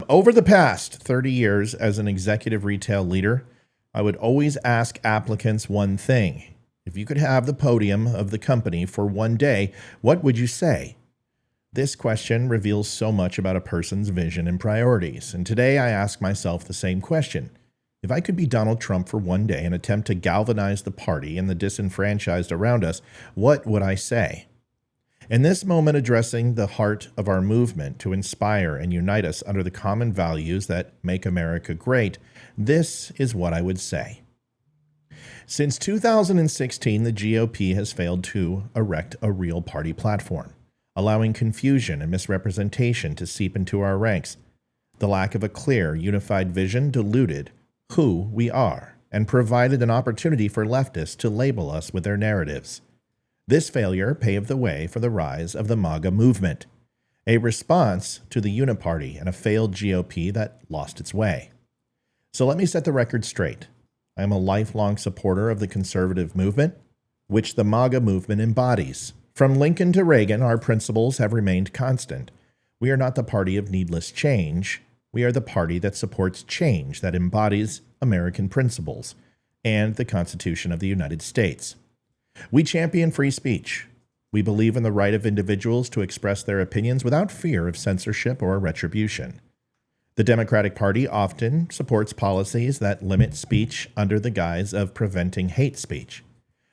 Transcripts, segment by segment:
Over the past 30 years as an executive retail leader, I would always ask applicants one thing. If you could have the podium of the company for one day, what would you say? This question reveals so much about a person's vision and priorities, and today I ask myself the same question. If I could be Donald Trump for one day and attempt to galvanize the party and the disenfranchised around us, what would I say? In this moment, addressing the heart of our movement to inspire and unite us under the common values that make America great, this is what I would say. Since 2016, the GOP has failed to erect a real party platform, allowing confusion and misrepresentation to seep into our ranks. The lack of a clear, unified vision diluted who we are and provided an opportunity for leftists to label us with their narratives. This failure paved the way for the rise of the MAGA movement, a response to the Uniparty and a failed GOP that lost its way. So let me set the record straight. I am a lifelong supporter of the conservative movement, which the MAGA movement embodies. From Lincoln to Reagan, our principles have remained constant. We are not the party of needless change. We are the party that supports change that embodies American principles and the Constitution of the United States. We champion free speech. We believe in the right of individuals to express their opinions without fear of censorship or retribution. The Democratic Party often supports policies that limit speech under the guise of preventing hate speech.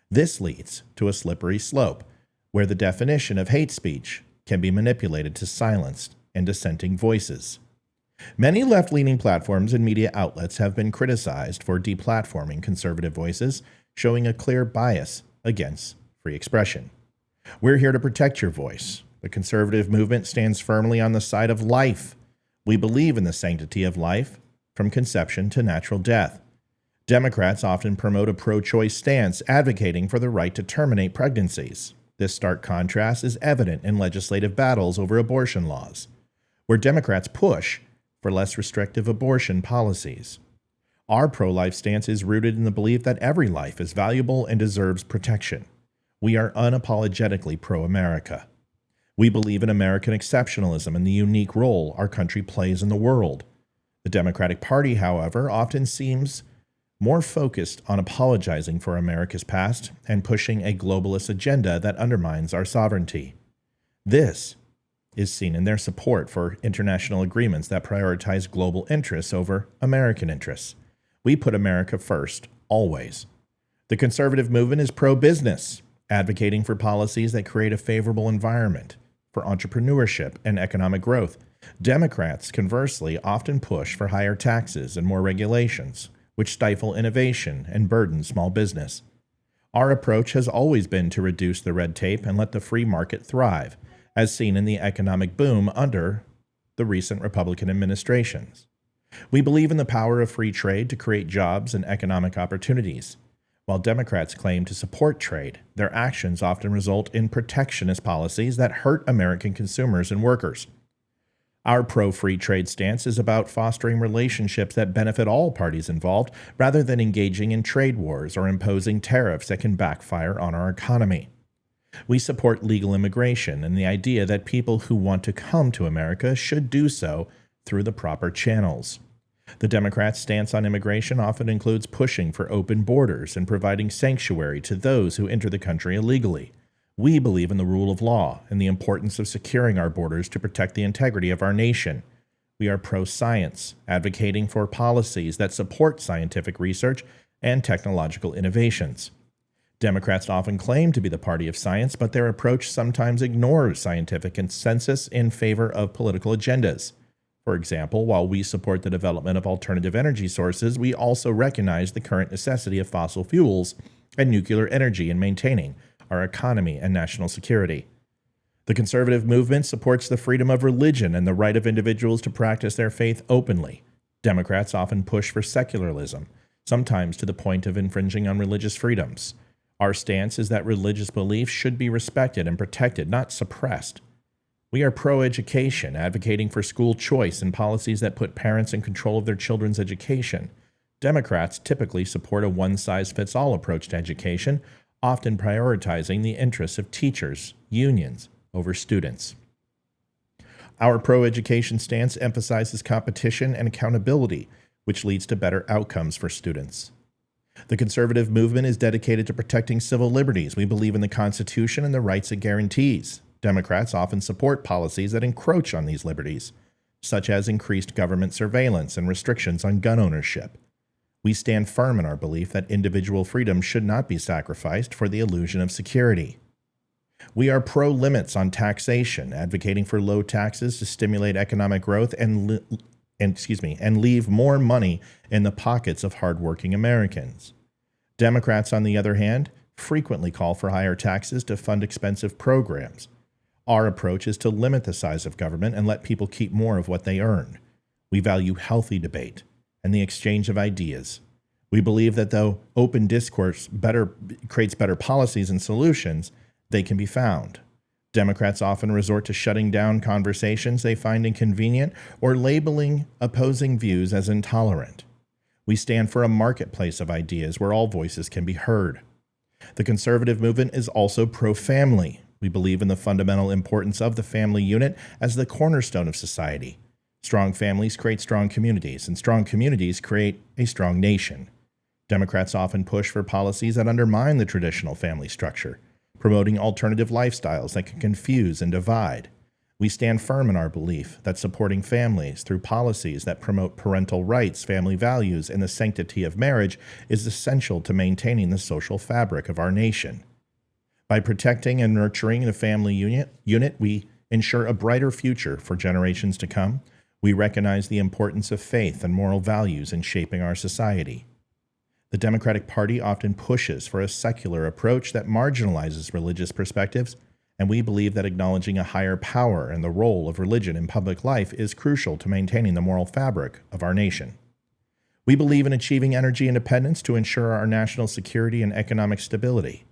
This leads to a slippery slope, where the definition of hate speech can be manipulated to silence and dissenting voices. Many left-leaning platforms and media outlets have been criticized for deplatforming conservative voices, showing a clear bias against free expression. We're here to protect your voice. The conservative movement stands firmly on the side of life. We believe in the sanctity of life from conception to natural death. Democrats often promote a pro-choice stance, advocating for the right to terminate pregnancies. This stark contrast is evident in legislative battles over abortion laws, where Democrats push for less restrictive abortion policies. Our pro-life stance is rooted in the belief that every life is valuable and deserves protection. We are unapologetically pro-America. We believe in American exceptionalism and the unique role our country plays in the world. The Democratic Party, however, often seems more focused on apologizing for America's past and pushing a globalist agenda that undermines our sovereignty. This is seen in their support for international agreements that prioritize global interests over American interests. We put America first, always. The conservative movement is pro-business, advocating for policies that create a favorable environment for entrepreneurship and economic growth. Democrats, conversely, often push for higher taxes and more regulations, which stifle innovation and burden small business. Our approach has always been to reduce the red tape and let the free market thrive, as seen in the economic boom under the recent Republican administrations. We believe in the power of free trade to create jobs and economic opportunities. While Democrats claim to support trade, their actions often result in protectionist policies that hurt American consumers and workers. Our pro-free trade stance is about fostering relationships that benefit all parties involved, rather than engaging in trade wars or imposing tariffs that can backfire on our economy. We support legal immigration and the idea that people who want to come to America should do so through the proper channels. The Democrats' stance on immigration often includes pushing for open borders and providing sanctuary to those who enter the country illegally. We believe in the rule of law and the importance of securing our borders to protect the integrity of our nation. We are pro-science, advocating for policies that support scientific research and technological innovations. Democrats often claim to be the party of science, but their approach sometimes ignores scientific consensus in favor of political agendas. For example, while we support the development of alternative energy sources, we also recognize the current necessity of fossil fuels and nuclear energy in maintaining our economy and national security. The conservative movement supports the freedom of religion and the right of individuals to practice their faith openly. Democrats often push for secularism, sometimes to the point of infringing on religious freedoms. Our stance is that religious beliefs should be respected and protected, not suppressed. We are pro-education, advocating for school choice and policies that put parents in control of their children's education. Democrats typically support a one-size-fits-all approach to education, often prioritizing the interests of teachers, unions, over students. Our pro-education stance emphasizes competition and accountability, which leads to better outcomes for students. The conservative movement is dedicated to protecting civil liberties. We believe in the Constitution and the rights it guarantees. Democrats often support policies that encroach on these liberties, such as increased government surveillance and restrictions on gun ownership. We stand firm in our belief that individual freedom should not be sacrificed for the illusion of security. We are pro-limits on taxation, advocating for low taxes to stimulate economic growth and leave more money in the pockets of hardworking Americans. Democrats, on the other hand, frequently call for higher taxes to fund expensive programs. Our approach is to limit the size of government and let people keep more of what they earn. We value healthy debate and the exchange of ideas. We believe that though open discourse creates better policies and solutions, they can be found. Democrats often resort to shutting down conversations they find inconvenient or labeling opposing views as intolerant. We stand for a marketplace of ideas where all voices can be heard. The conservative movement is also pro-family. We believe in the fundamental importance of the family unit as the cornerstone of society. Strong families create strong communities, and strong communities create a strong nation. Democrats often push for policies that undermine the traditional family structure, promoting alternative lifestyles that can confuse and divide. We stand firm in our belief that supporting families through policies that promote parental rights, family values, and the sanctity of marriage is essential to maintaining the social fabric of our nation. By protecting and nurturing the family unit, we ensure a brighter future for generations to come. We recognize the importance of faith and moral values in shaping our society. The Democratic Party often pushes for a secular approach that marginalizes religious perspectives, and we believe that acknowledging a higher power and the role of religion in public life is crucial to maintaining the moral fabric of our nation. We believe in achieving energy independence to ensure our national security and economic stability.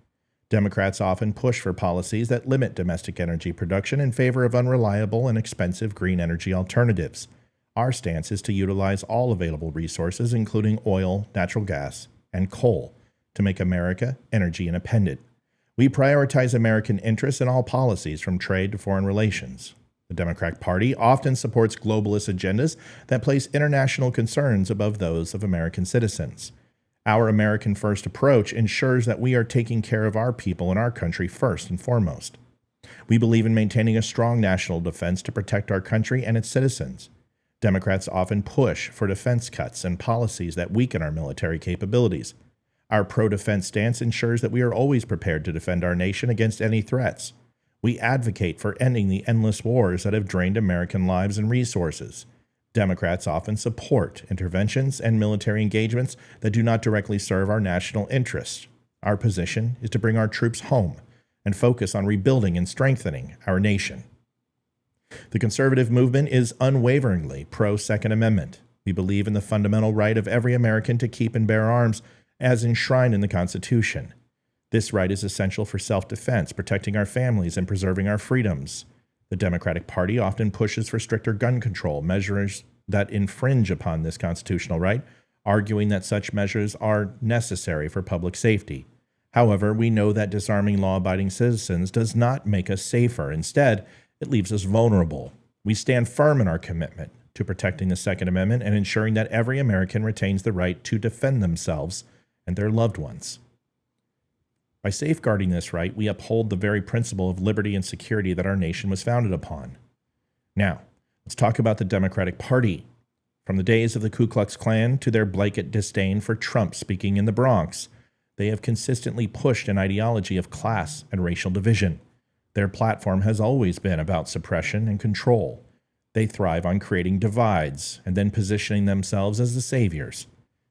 Democrats often push for policies that limit domestic energy production in favor of unreliable and expensive green energy alternatives. Our stance is to utilize all available resources, including oil, natural gas, and coal, to make America energy independent. We prioritize American interests in all policies, from trade to foreign relations. The Democratic Party often supports globalist agendas that place international concerns above those of American citizens. Our American First approach ensures that we are taking care of our people and our country first and foremost. We believe in maintaining a strong national defense to protect our country and its citizens. Democrats often push for defense cuts and policies that weaken our military capabilities. Our pro-defense stance ensures that we are always prepared to defend our nation against any threats. We advocate for ending the endless wars that have drained American lives and resources. Democrats often support interventions and military engagements that do not directly serve our national interests. Our position is to bring our troops home and focus on rebuilding and strengthening our nation. The conservative movement is unwaveringly pro-Second Amendment. We believe in the fundamental right of every American to keep and bear arms as enshrined in the Constitution. This right is essential for self-defense, protecting our families, and preserving our freedoms. The Democratic Party often pushes for stricter gun control measures that infringe upon this constitutional right, arguing that such measures are necessary for public safety. However, we know that disarming law-abiding citizens does not make us safer. Instead, it leaves us vulnerable. We stand firm in our commitment to protecting the Second Amendment and ensuring that every American retains the right to defend themselves and their loved ones. By safeguarding this right, we uphold the very principle of liberty and security that our nation was founded upon. Now, let's talk about the Democratic Party. From the days of the Ku Klux Klan to their blanket disdain for Trump speaking in the Bronx, they have consistently pushed an ideology of class and racial division. Their platform has always been about suppression and control. They thrive on creating divides and then positioning themselves as the saviors.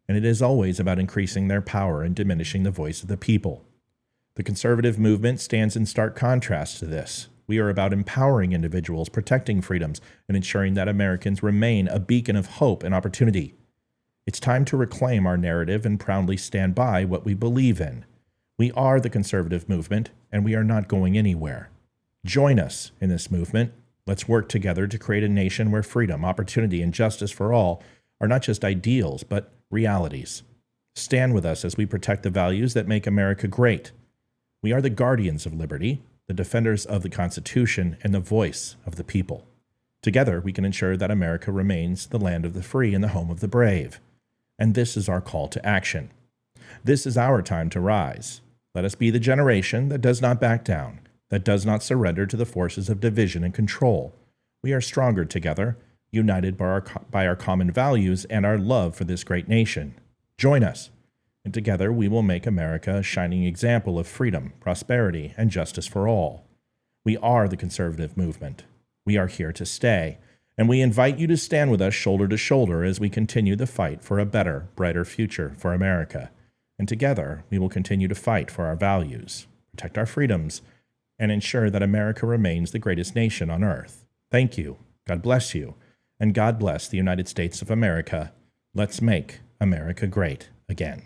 And it is always about increasing their power and diminishing the voice of the people. The conservative movement stands in stark contrast to this. We are about empowering individuals, protecting freedoms, and ensuring that Americans remain a beacon of hope and opportunity. It's time to reclaim our narrative and proudly stand by what we believe in. We are the conservative movement, and we are not going anywhere. Join us in this movement. Let's work together to create a nation where freedom, opportunity, and justice for all are not just ideals, but realities. Stand with us as we protect the values that make America great. We are the guardians of liberty, the defenders of the Constitution, and the voice of the people. Together, we can ensure that America remains the land of the free and the home of the brave. And this is our call to action. This is our time to rise. Let us be the generation that does not back down, that does not surrender to the forces of division and control. We are stronger together, united by our common values and our love for this great nation. Join us, and together we will make America a shining example of freedom, prosperity, and justice for all. We are the conservative movement. We are here to stay, and we invite you to stand with us shoulder to shoulder as we continue the fight for a better, brighter future for America. And together, we will continue to fight for our values, protect our freedoms, and ensure that America remains the greatest nation on earth. Thank you. God bless you. And God bless the United States of America. Let's make America great again.